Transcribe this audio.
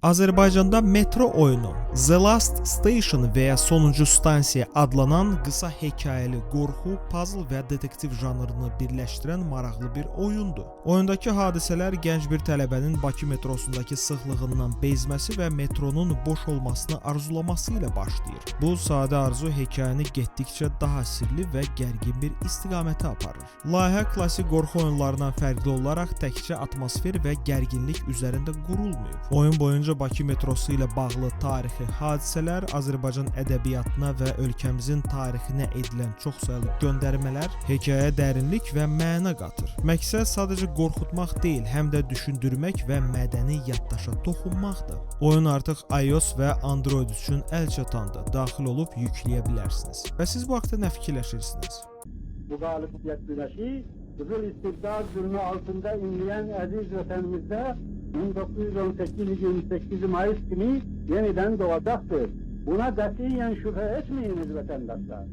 Azərbaycanda metro oyunu The Last Station və ya Sonuncu Stansiya adlanan qısa hekayəli qorxu, puzzle və detektiv janrını birləşdirən maraqlı bir oyundur. Oyundakı hadisələr gənc bir tələbənin Bakı metrosundakı sıxlığından bezməsi və metronun boş olmasını arzulaması ilə başlayır. Bu sadə arzu hekayəni getdikcə daha sirli və gərgin bir istiqamətə aparır. Layihə klassik qorxu oyunlarından fərqli olaraq təkcə atmosfer və gərginlik üzərində qurulmayıb. Oyun boyunca Bakı metrosu ilə bağlı tarixi hadisələr, Azərbaycan ədəbiyyatına və ölkəmizin tarixinə edilən çoxsaylı göndərmələr hekayəyə dərinlik və məna qatır. Məqsəd sadəcə qorxutmaq deyil, həm də düşündürmək və mədəni yaddaşa toxunmaqdır. Oyun artıq iOS və Android üçün əlçatandır. Daxil olub yükləyə bilərsiniz. Və siz bu haqda nə fikirləşirsiniz? Bu galibiyet güneşi, Kızıl İstiklal zulmü altında inleyen aziz vatanımızda 1918 28 Mayıs günü yeniden doğacaktır. Buna katiyen şüphe etmeyiniz vatandaşlar.